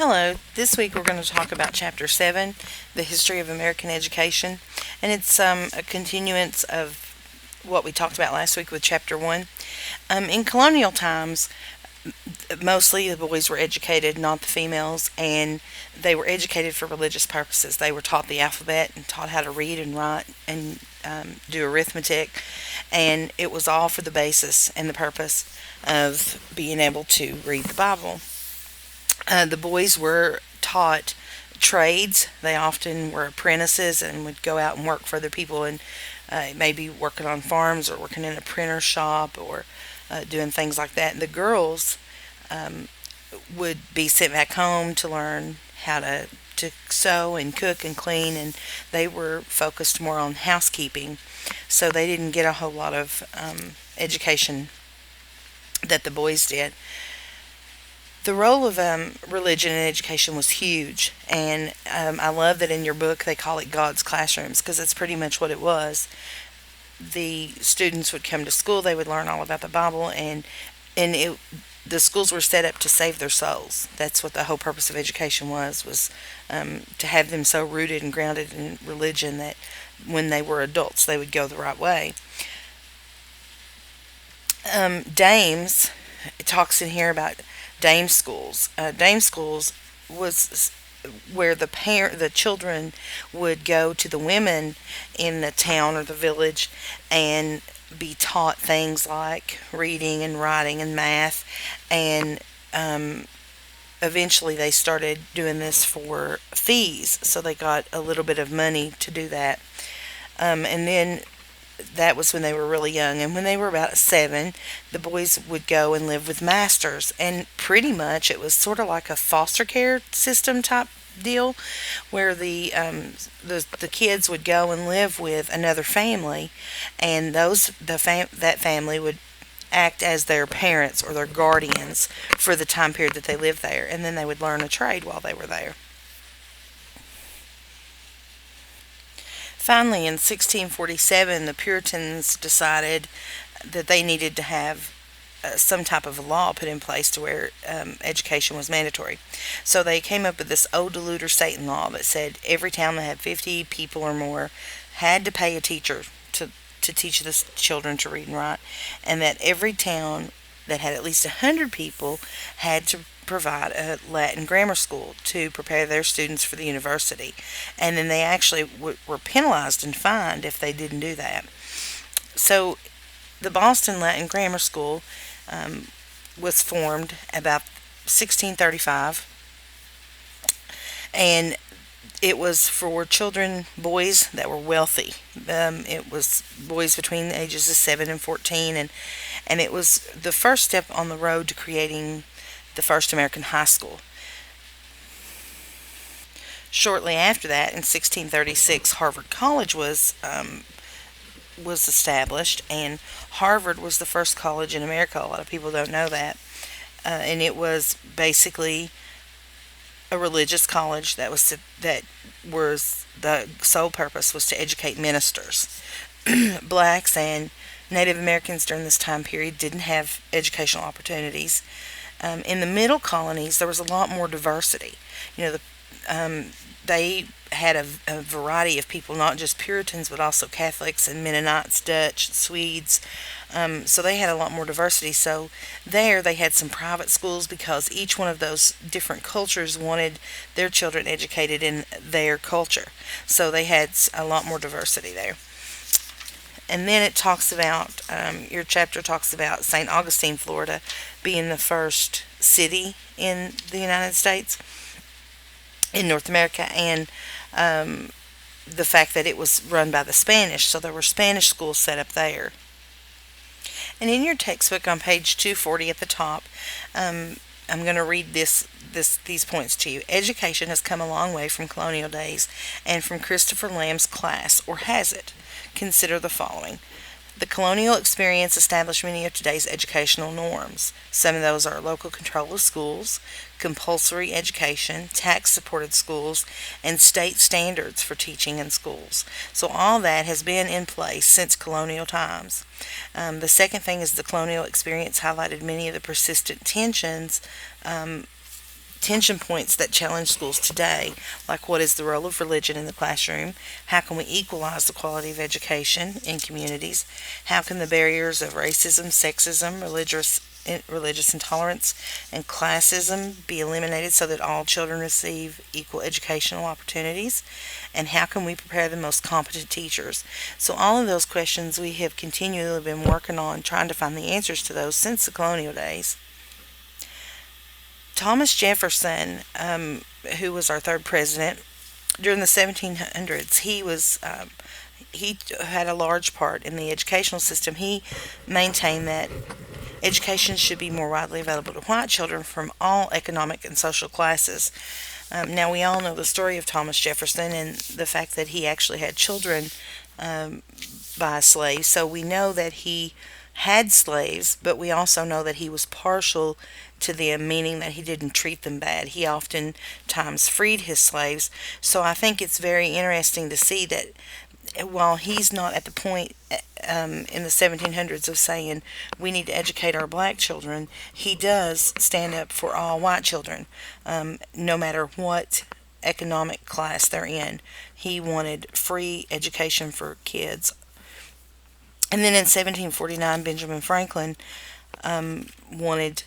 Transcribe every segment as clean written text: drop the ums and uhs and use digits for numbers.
Hello, this week we're going to talk about Chapter 7, the history of American education, and it's a continuance of what we talked about last week with Chapter 1. In colonial times, mostly the boys were educated, not the females, and they were educated for religious purposes. They were taught the alphabet and taught how to read and write and do arithmetic, and it was all for the basis and the purpose of being able to read the Bible. The boys were taught trades. They often were apprentices and would go out and work for other people and maybe working on farms or working in a printer shop or doing things like that. And the girls um, would be sent back home to learn how to sew and cook and clean, and they were focused more on housekeeping. So they didn't get a whole lot of education that the boys did. The role of religion in education was huge, and I love that in your book they call it God's classrooms because that's pretty much what it was. The students would come to school, they would learn all about the Bible, and the schools were set up to save their souls. That's what the whole purpose of education was to have them so rooted and grounded in religion that when they were adults they would go the right way. Dames, it talks in here about dame schools. Dame schools was where the children would go to the women in the town or the village and be taught things like reading and writing and math, and eventually they started doing this for fees, so they got a little bit of money to do that. And then that was when they were really young. And when they were about 7, the boys would go and live with masters. And pretty much it was sort of like a foster care system type deal, where the kids would go and live with another family, and that family would act as their parents or their guardians for the time period that they lived there, and then they would learn a trade while they were there. Finally, in 1647, the Puritans decided that they needed to have some type of a law put in place to where education was mandatory. So they came up with this Old Deluder Satan law that said every town that had 50 people or more had to pay a teacher to teach the children to read and write, and that every town that had at least 100 people had to provide a Latin grammar school to prepare their students for the university. And then they actually were penalized and fined if they didn't do that. So the Boston Latin Grammar School was formed about 1635, and it was for children, boys that were wealthy. It was boys between the ages of 7 and 14, and it was the first step on the road to creating the first American high school. Shortly after that, in 1636, Harvard College was established, and Harvard was the first college in America. A lot of people don't know that, and it was basically a religious college that was the sole purpose was to educate ministers. Blacks and Native Americans during this time period didn't have educational opportunities. In the middle colonies, there was a lot more diversity. You know, they had a variety of people, not just Puritans, but also Catholics and Mennonites, Dutch, Swedes. So they had a lot more diversity. So there they had some private schools because each one of those different cultures wanted their children educated in their culture. So they had a lot more diversity there. And then it talks about, your chapter talks about St. Augustine, Florida, being the first city in the United States, in North America, and the fact that it was run by the Spanish, so there were Spanish schools set up there. And in your textbook on page 240 at the top, I'm going to read these points to you. Education has come a long way from colonial days and from Christopher Lamb's class, or has it? Consider the following. The colonial experience established many of today's educational norms. Some of those are local control of schools, compulsory education, tax-supported schools, and state standards for teaching in schools. So all that has been in place since colonial times. The second thing is the colonial experience highlighted many of the persistent tension points that challenge schools today, like what is the role of religion in the classroom? How can we equalize the quality of education in communities? How can the barriers of racism, sexism, religious intolerance, and classism be eliminated so that all children receive equal educational opportunities? And how can we prepare the most competent teachers? So, all of those questions we have continually been working on trying to find the answers to those since the colonial days. Thomas Jefferson, who was our third president, during the 1700s, he had a large part in the educational system. He maintained that education should be more widely available to white children from all economic and social classes. Now, we all know the story of Thomas Jefferson and the fact that he actually had children um, by slaves. So we know that he had slaves, but we also know that he was partial to them, meaning that he didn't treat them bad. He oftentimes freed his slaves. So I think it's very interesting to see that while he's not at the point in the 1700s of saying we need to educate our black children, he does stand up for all white children, no matter what economic class they're in. He wanted free education for kids. And then in 1749, Benjamin Franklin wanted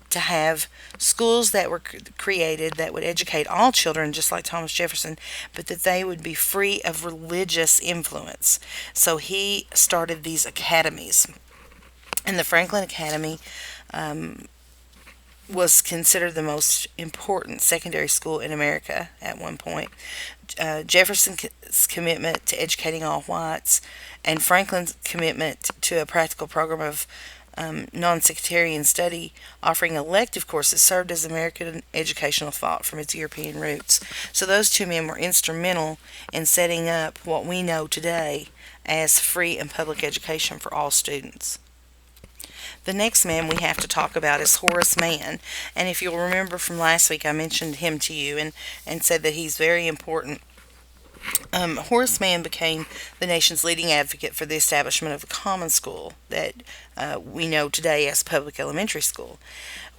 to have schools that were created that would educate all children, just like Thomas Jefferson, but that they would be free of religious influence. So he started these academies. And the Franklin Academy um, was considered the most important secondary school in America at one point. Jefferson's commitment to educating all whites and Franklin's commitment to a practical program of non-sectarian study offering elective courses served as American educational thought from its European roots. So those two men were instrumental in setting up what we know today as free and public education for all students. The next man we have to talk about is Horace Mann. And if you'll remember from last week, I mentioned him to you and said that he's very important. Horace Mann became the nation's leading advocate for the establishment of the common school that we know today as public elementary school.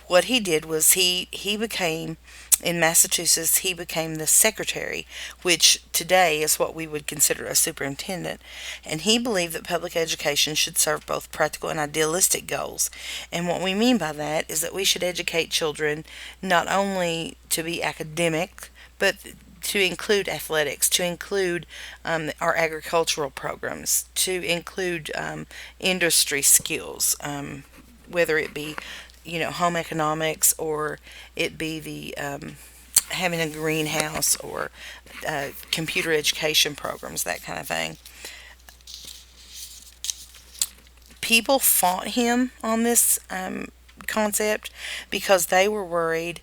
What he did was he became, in Massachusetts, he became the secretary, which today is what we would consider a superintendent. And he believed that public education should serve both practical and idealistic goals. And what we mean by that is that we should educate children not only to be academic, but to include athletics, to include our agricultural programs, to include industry skills, whether it be home economics, or it be the having a greenhouse, or computer education programs, that kind of thing. People fought him on this concept because they were worried.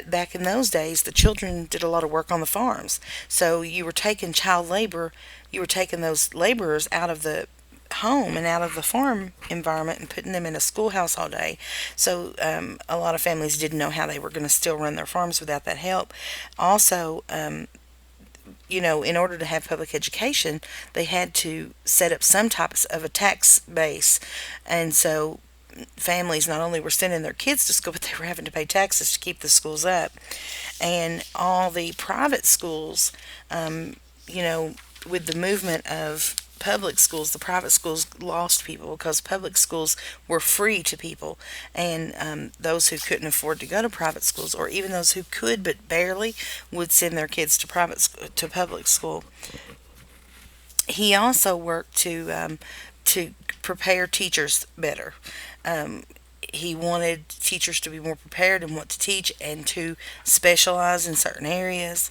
Back in those days, the children did a lot of work on the farms. So you were taking child labor, you were taking those laborers out of the home and out of the farm environment and putting them in a schoolhouse all day. So a lot of families didn't know how they were going to still run their farms without that help. Also, in order to have public education, they had to set up some types of a tax base. And so families not only were sending their kids to school, but they were having to pay taxes to keep the schools up. And all the private schools, with the movement of public schools, the private schools lost people because public schools were free to people. And those who couldn't afford to go to private schools, or even those who could but barely, would send their kids to public school. He also worked to prepare teachers better. He wanted teachers to be more prepared in what to teach and to specialize in certain areas.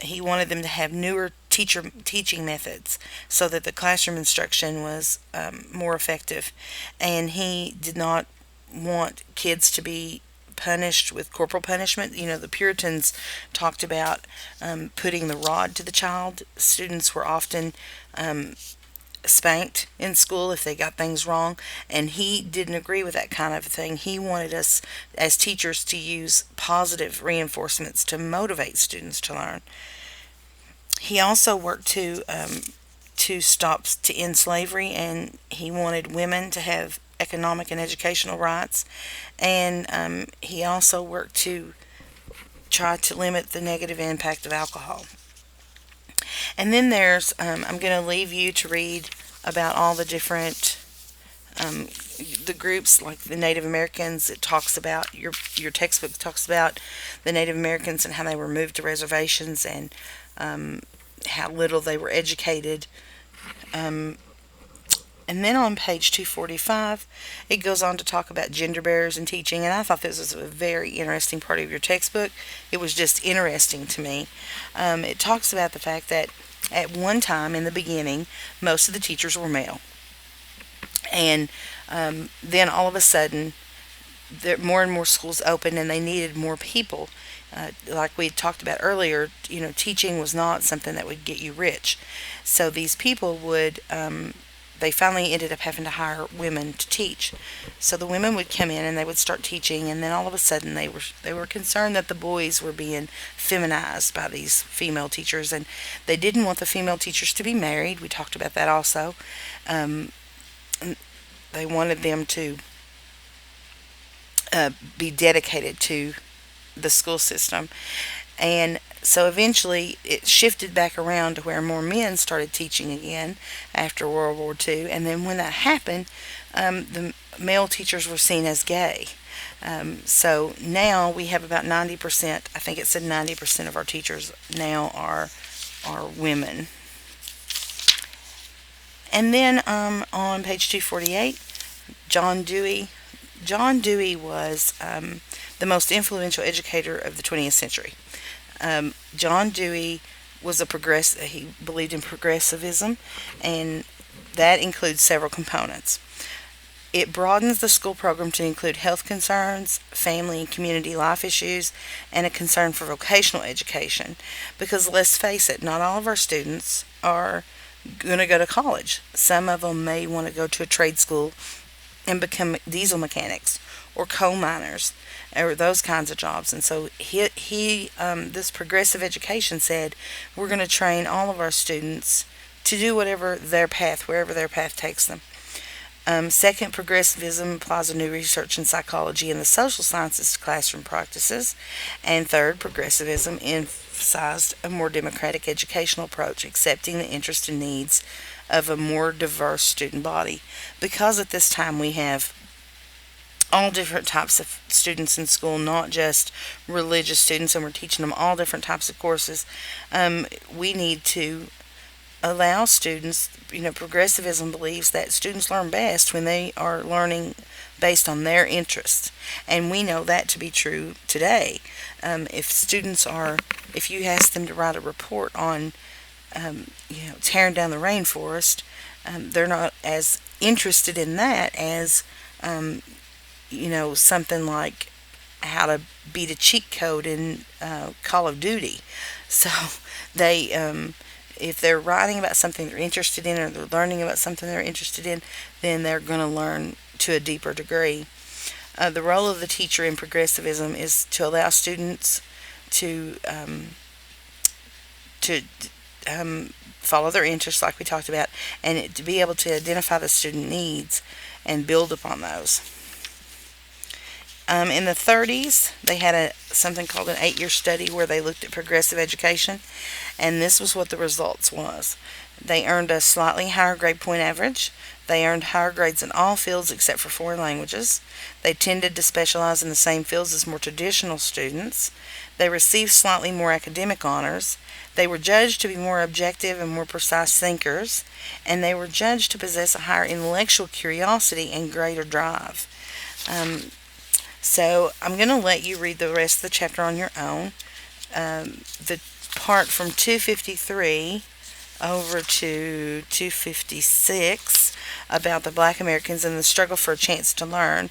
He wanted them to have newer teaching methods so that the classroom instruction was more effective. And he did not want kids to be punished with corporal punishment. The Puritans talked about putting the rod to the child. Students were often spanked in school if they got things wrong, and he didn't agree with that kind of thing. He wanted us as teachers to use positive reinforcements to motivate students to learn. He also worked to end slavery, and he wanted women to have economic and educational rights. And he also worked to try to limit the negative impact of alcohol. And then there's, I'm going to leave you to read about all the different um, the groups like the Native Americans. It talks about your textbook talks about the Native Americans and how they were moved to reservations and um, how little they were educated. Um, and then on page 245, it goes on to talk about gender barriers in teaching. And I thought this was a very interesting part of your textbook. It was just interesting to me. It talks about the fact that at one time in the beginning, most of the teachers were male. And then all of a sudden, more and more schools opened and they needed more people. Like we talked about earlier, teaching was not something that would get you rich. So these people they finally ended up having to hire women to teach. So the women would come in and they would start teaching, and then all of a sudden they were concerned that the boys were being feminized by these female teachers, and they didn't want the female teachers to be married. We talked about that also. Um, they wanted them to be dedicated to the school system. And so eventually it shifted back around to where more men started teaching again after World War II. And then when that happened, the male teachers were seen as gay. So now we have about 90%, I think it said 90% of our teachers now are women. And then on page 248, John Dewey. John Dewey was the most influential educator of the 20th century. John Dewey was he believed in progressivism, and that includes several components. It broadens the school program to include health concerns, family and community life issues, and a concern for vocational education. Because let's face it, not all of our students are going to go to college. Some of them may want to go to a trade school and become diesel mechanics or coal miners or those kinds of jobs. And so this progressive education said we're going to train all of our students to do wherever their path takes them. Second, progressivism applies a new research in psychology and the social sciences to classroom practices. And third, progressivism emphasized a more democratic educational approach, accepting the interests and needs of a more diverse student body. Because at this time we have all different types of students in school, not just religious students, and we're teaching them all different types of courses. We need to allow students, progressivism believes that students learn best when they are learning based on their interests. And we know that to be true today. If you ask them to write a report on, tearing down the rainforest, they're not as interested in that as, something like how to beat a cheat code in Call of Duty. So they, if they're writing about something they're interested in or they're learning about something they're interested in, then they're going to learn to a deeper degree. The role of the teacher in progressivism is to allow students to follow their interests, like we talked about, and to be able to identify the student needs and build upon those. In the 30s, they had something called an 8-year study where they looked at progressive education, and this was what the results was. They earned a slightly higher grade point average. They earned higher grades in all fields except for foreign languages. They tended to specialize in the same fields as more traditional students. They received slightly more academic honors. They were judged to be more objective and more precise thinkers, and they were judged to possess a higher intellectual curiosity and greater drive. So I'm going to let you read the rest of the chapter on your own. The part from 253 over to 256 about the Black Americans and the struggle for a chance to learn.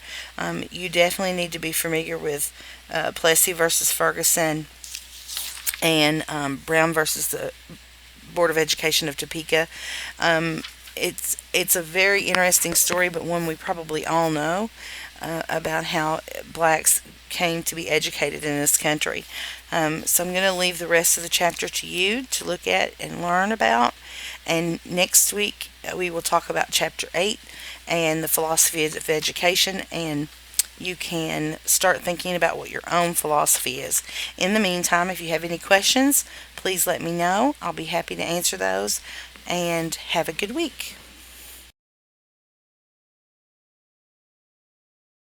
You definitely need to be familiar with Plessy versus Ferguson and Brown versus the Board of Education of Topeka. It's a very interesting story, but one we probably all know. About how blacks came to be educated in this country. So I'm going to leave the rest of the chapter to you to look at and learn about. And next week we will talk about chapter 8 and the philosophy of education and you can start thinking about what your own philosophy is. In the meantime, if you have any questions, please let me know. I'll be happy to answer those. And have a good week.